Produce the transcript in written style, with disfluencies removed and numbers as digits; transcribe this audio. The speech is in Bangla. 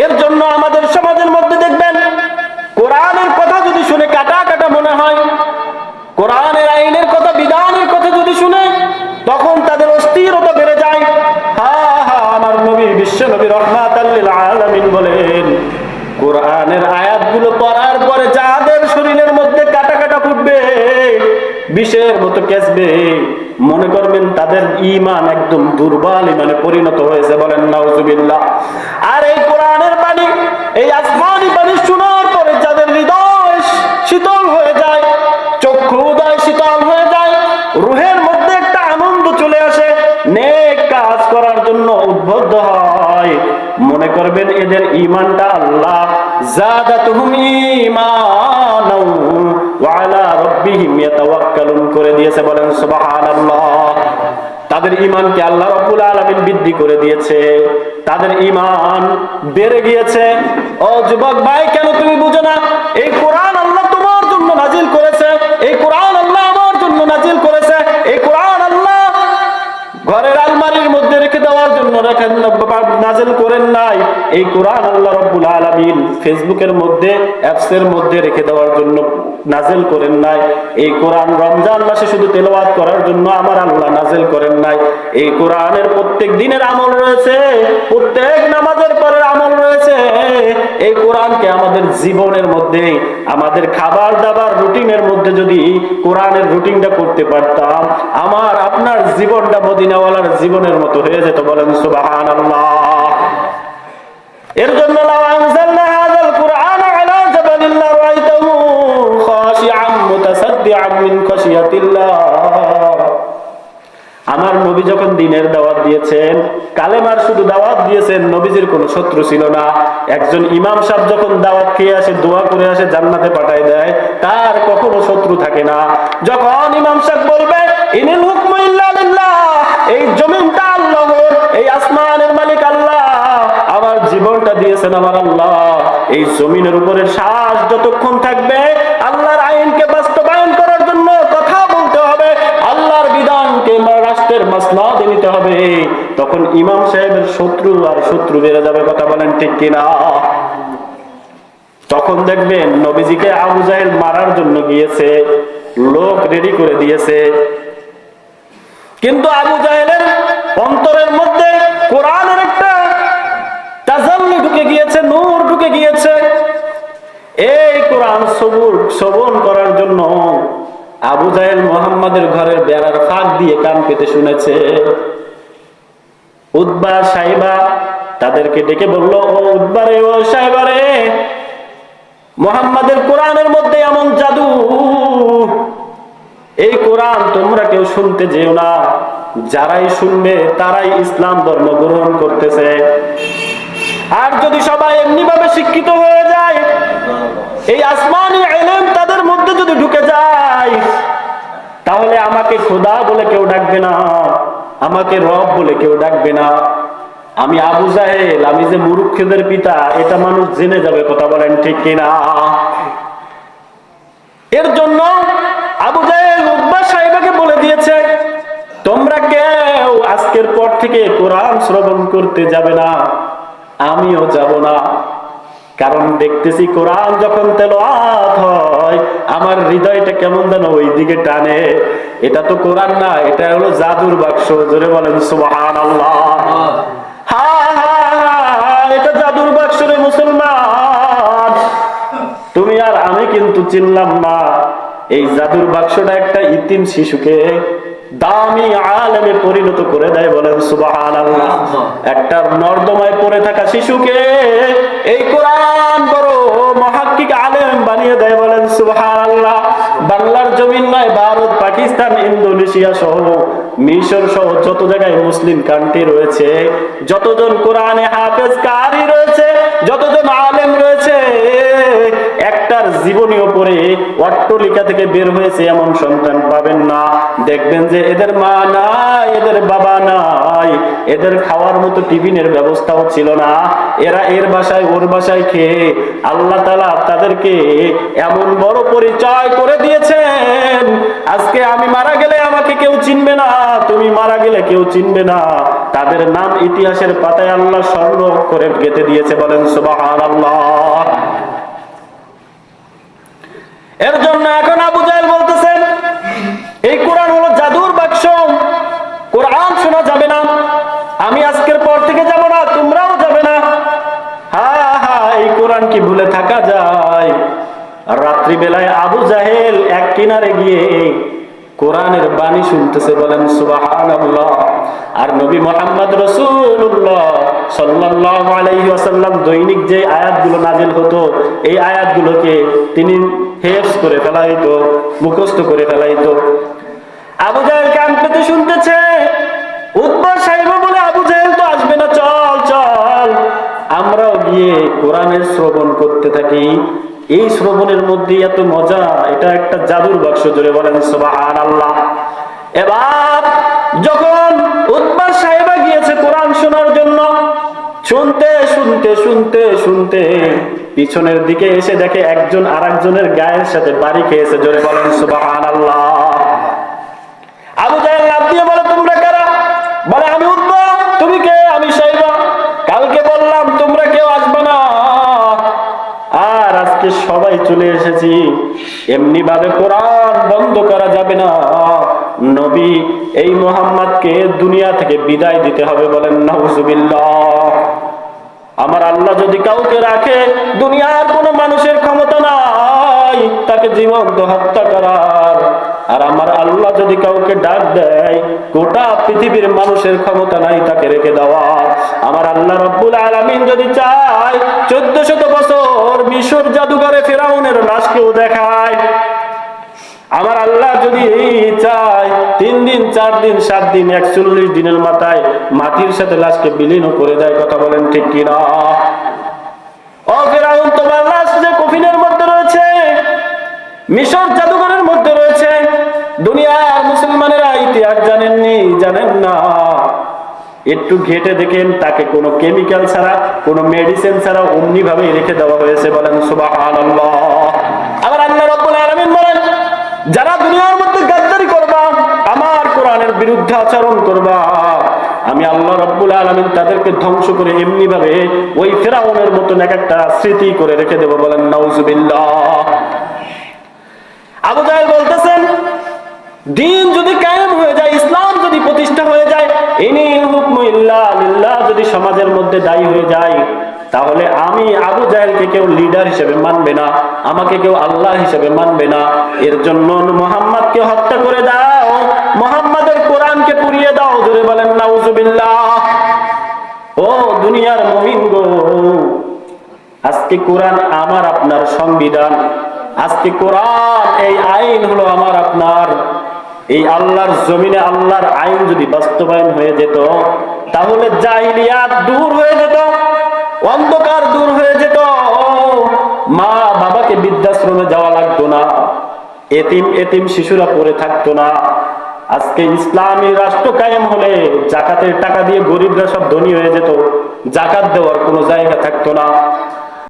এর জন্য আমাদের সমাজের মধ্যে দেখবেন কোরআনের কথা যদি শুনে কাটা কাটা মনে হয়, কোরআনের আইনের কথা, বিধানের কথা যদি শুনে তখন তাদের অস্থিরতা বেড়ে যায়। আমার নবী, বিশ্ব নবী রাহমাতাল লিল আলামিন বলেন, কোরআনের আয়াতগুলো পড়ার পরে যাদের শরীরের মধ্যে কাটা কাটা ফুটবে, বিষের মতো কেসবে, মনে করবেন তাদের ঈমান একদম দুর্বল ঈমানে পরিণত হয়েছে। বলেন নাউজুবিল্লাহ। আর এই কোরআনের বাণী, এই আসমানি বাণী শোনার পরে যাদের হৃদয় শীতল হয়ে যায়, চক্ষু উদয় শীতল হয়ে যায়, রুহের মধ্যে একটা আনন্দ চলে আসে, নেক কাজ করার জন্য উদ্বুদ্ধ হয়, মনে করবেন এদের ঈমানটা আল্লাহ যাদাতুহুম ঈমানাও ওয়া আলা রাব্বিহিম ইয়াতাওয়াক্কালুন করে দিয়েছে। বলেন সুবহানাল্লাহ। তাদের ঈমানকে আল্লাহ রাব্বুল আলামিন বৃদ্ধি করে দিয়েছে, তাদের ঈমান বেড়ে গিয়েছে। ও যুবক ভাই, কেন তুমি বুঝো না? এই কোরআন আল্লাহ তোমার জন্য নাজিল করেছে, এই কোরআন আল্লাহ আমার জন্য নাজিল করেছে, এই কোরআন আল্লাহ ঘরের আলমারির মধ্যে রেখে দেওয়ার জন্য নাজিল করেন নাই। এই কোরআন আল্লাহ রাব্বুল আলামিন ফেসবুকের মধ্যে, অ্যাপসের মধ্যে রেখে দেওয়ার জন্য নাজিল করেন নাই। এই কোরআন রমজান মাসে শুধু তেলাওয়াত করার জন্য আমার আল্লাহ নাজিল করেন নাই। এই কোরআনের প্রত্যেক দিনের আমল রয়েছে, প্রত্যেক নামাজের পরের আমল রয়েছে। এই কোরআনকে আমাদের জীবনের মধ্যে, আমাদের খাবার দাবার রুটিনের মধ্যে যদি কোরআনের রুটিনটা করতে পারতাম, আমার আপনার জীবনটা মদিনাওয়ালার জীবনের মতো হয়ে যেত। বলেন সুবহানাল্লাহ। এর জন্য লাউ আনজালনা হাযাল কুরআন আলা জাবালিন লারাআইতাহু খাশিআন মুতাসাদ্দিআন মিন খাশিয়াতিল্লাহ। আমার নবী যখন দ্বীনের দাওয়াত দিয়েছেন, কালেমার শুধু দাওয়াত দিয়েছেন, নবীজির কোনো শত্রু ছিল না। একজন ইমাম সাহেব যখন দাওয়াত খেয়ে আসে, দোয়া করে আসে, জান্নাতে পাঠায় দেয়, তার কখনো শত্রু থাকে না। যখন ইমাম সাহেব বলবে ইনিল হুকমু ইল্লা লিল্লাহ, এই জমিনটা আল্লাহর, এই আসমানের মালিক আল্লাহ, আমার জীবনটা দিয়েছেন আমার আল্লাহ, এই জমিনের উপরে শ্বাস যতক্ষণ থাকবে আল্লাহর আইনকে বাস্তবায়ন করার জন্য কথা বলতে হবে, আল্লাহর বিধানকে রাষ্ট্রের মাসনদে নিতে হবে, তখন ইমাম সাহেবের শত্রু আর শত্রু বেড়ে যাবে। কথা বলেন ঠিক কিনা? তখন দেখবেন নবীজিকে আবু জাহেল মারার জন্য গিয়েছে, লোক রেডি করে দিয়েছে, কিন্তু আবু জাহেলের অন্তরের মধ্যে কোরআনের একটা তাজাল্লি ঢুকে গিয়েছে, নূর ঢুকে গিয়েছে। এই কোরআন শ্রবণ করার জন্য আবু জাহেল মুহাম্মাদের ঘরের বেড়ার ফাঁক দিয়ে কান পেতে শুনেছে। উতবা সাইবা তাদেরকে ডেকে বলল, ও উতবা রে, ও সাইবা রে, মুহাম্মাদের কোরআনের মধ্যে এমন জাদু, এই কোরআন তোমরা কেউ শুনতে যেও না, যারাই শুনবে তারাই ইসলাম ধর্ম গ্রহণ করতেছে। আর যদি সবাই এমনি ভাবে শিক্ষিত হয়ে যায়, এই আসমানি ইলম তাদের মধ্যে যদি ঢুকে যায়, তাহলে আমাকে খোদা বলে কেউ ডাকবে না, আমাকে রব বলে কেউ ডাকবে না। আমি আবু জাহেল, আমি যে মূর্খদের পিতা, এটা মানুষ জেনে যাবে। কথা বলেন ঠিক কিনা? এর জন্য আবু জাহেল উতবা সাহেবাকে বলে দিয়েছে, তোমরা কেউ আজকের পর থেকে কোরআন শ্রবণ করতে যাবে না, আমিও যাব না। কারণ দেখতেছি কোরআন যখন তেলাওয়াত হয়, আমার হৃদয়টা কেমন যেন ওই দিকে টানে। এটা তো কোরআন না, এটা হলো জাদুর বাক্স। জোরে বলেন সুবহানাল্লাহ। এটা জাদুর বাক্স রে মুসলমান। তুমি আর আমি কিন্তু চিনলাম না। এই জাদুর বাক্সটা একটা ইতিম শিশুকে দামি আলেমে পরিণত করে দেয়। বলেন সুবহানাল্লাহ। একটা নর্দমায় পড়ে থাকা শিশুকে এই কোরআন বড় মুহাক্কিক আলেম বানিয়ে দেয়। বলেন সুবহানাল্লাহ। বাংলার জমিন নয়, ভারত, পাকিস্তান, ইন্দোনেশিয়া সহ, মিশর সহ যত জায়গায় মুসলিম কান্ট্রি রয়েছে, যতজন কোরআনে হাফেজ কারি রয়েছে, যতজন আলেম রয়েছে, একটার জীবনীও পড়ে অট্টলিকা থেকে বের হয়েছে এমন সন্তান পাবেন না। দেখবেন যে এদের মা নাই, এদের বাবা নাই, এদের খাওয়ার মতো টিফিনের ব্যবস্থাও ছিল না। এরা এর বাসায় ওর বাসায় খেয়ে আল্লাহ তাআলা তাদেরকে এমন বড় পরিচয় করে দিয়েছেন, আজকে আমি মারা গেলে আমাকে কেউ চিনবে না, তুমি মারা গেলে কেউ চিনবে না। তাদের নাম ইতিহাসের পাতায় আল্লাহ স্বর্ণ করে গেঁথে দিয়েছে, বলেন সুবহানাল্লাহ। এর জন্য এখন আবু জাহেল বলতেছেন এই কোরআন হলো জাদুর বাক্স, কোরআন শোনা যাবে না, আমি আজকের পর থেকে যাব না, তোমরাও যাবে না। হা হা, এই কোরআন কি ভুলে থাকা যায়? রাত্রি বেলায় আবু জাহেল এক কিনারে গিয়ে কোরআনের বাণী শুনতেছে, বলেন সুবহানাল্লাহ। আর নবী মুহাম্মদ রাসূলুল্লাহ সাল্লাল্লাহু আলাইহি ওয়াসাল্লাম দৈনিক যে আয়াতগুলো নাজিল হতো, এই আয়াতগুলোকে তিনি হেফজ করে ফেলাইতো, মুখস্থ করে ফেলাইতো। আবু জাহেল কান পেতে শুনতেছে, উতবা সাহেবা বলে আবু জাহেল তো আসবে না, চল চল আমরাও গিয়ে কোরআনের শ্রবণ করতে থাকি। এই শ্রবণের মধ্যে এত মজা, এটা একটা জাদুর বাক্স, জোরে বলেন সুবহানাল্লাহ। এবার যখন উতবা সাহেবা গিয়েছে কোরআন শোনার জন্য, শুনতে শুনতে শুনতে শুনতে পিছনের দিকে এসে দেখে একজন আরেকজনের গায়ের সাথে বাড়ি খেয়েছে, জোরে বলেন সুবহানাল্লাহ। আবু জাহেল লাফ দিয়ে বলে, তোমরা কারা? বলে, আমি উতবা। তুমি কে? আমি সাইবা। কালকে বললাম তোমরা কেউ আসবে না, আর আজকে সবাই চলে এসেছি। এমনি ভাবে কোরআন বন্ধ করা যাবে না, নবী এই মুহাম্মদকে দুনিয়া থেকে বিদায় দিতে হবে, বলেন নাউজুবিল্লাহ। আমার আল্লাহ যদি কাউকে রাখে, দুনিয়ার কোন মানুষের ক্ষমতা নাই তাকে জীবন্ত হত্যা করার। আর আমার আল্লাহ যদি কাউকে ডাক দেয়, গোটা পৃথিবীর মানুষের ক্ষমতা নাই তাকে রেখে দেওয়ার। আমার আল্লাহ রব্বুল আলামিন যদি চায় 1400 বছর মিশর জাদুঘরে ফেরাউনের লাশকেও দেখায়। আমার আল্লাহ যদি চায় 3 দিন 4 দিন 7 দিন 41 দিনের মাথায় মাটির সাথে লাশকে বিলীন করে দেয়। কথা বলেন ঠিক কিনা? ও ফেরাউন, তোমার লাশ যে কফিনের মধ্যে রয়েছে, মিশর জাদুঘরের মধ্যে রয়েছে, দুনিয়ার মুসলমানেরা ইতিহাস জানেননি, জানেন না। একটু ঘেটে দেখেন, তাকে কোনো কেমিক্যাল ছাড়া, কোনো মেডিসিন ছাড়া অমনি ভাবে রেখে দেওয়া হয়েছে, বলেন সুবহানাল্লাহ। আবার আল্লাহ রাব্বুল আলামিন বলেন, যারা দুনিয়ার মধ্যে গাদ্দারি করবা, আমার কোরআনের বিরুদ্ধে আচরণ করবা, আমি আল্লাহ রাব্বুল আলামিন তাদেরকে ধ্বংস করে এমনি ভাবে ওই ফেরাউনের মতন এক একটা স্মৃতি করে রেখে দেব, বলেন নাউজুবিল্লাহ। আবু জাহেল বলতেছেন, দিন যদি কায়েম হয়ে যায়, ইসলাম যদি প্রতিষ্ঠা হয়ে যায়, ইনিল হুকমু ইল্লা লিল্লাহ যদি সমাজের মধ্যে দায়ী হয়ে যায়, তাহলে আমি আবু জাহেলকে কেউ লিডার হিসেবে মানবে না, আমাকে কেউ আল্লাহ হিসেবে মানবে না। এর জন্য মুহাম্মদকে হত্যা করে দাও, মুহাম্মাদের কোরআনকে পুড়িয়ে দাও, জোরে বলেন নাউজুবিল্লাহ। ও দুনিয়ার মুমিন গো, আজকে কোরআন আমার আপনার সংবিধান, আজকে কোরআন এই আইন হলো আমার আপনার। এই আল্লাহর জমিনে আল্লাহর আইন যদি বাস্তবায়ন হয়ে যেত, তাহলে জাহিলিয়াত দূর হয়ে যেত, অন্ধকার দূর হয়ে যেত, মা বাবাকে বৃদ্ধাশ্রমে যাওয়া লাগতো না, এতিম এতিম শিশুরা পড়ে থাকতো না। আজকে ইসলামী রাষ্ট্র কায়েম হলে জাকাতের টাকা দিয়ে গরিবরা সব ধনী হয়ে যেত, জাকাত দেওয়ার কোনো জায়গা থাকতো না।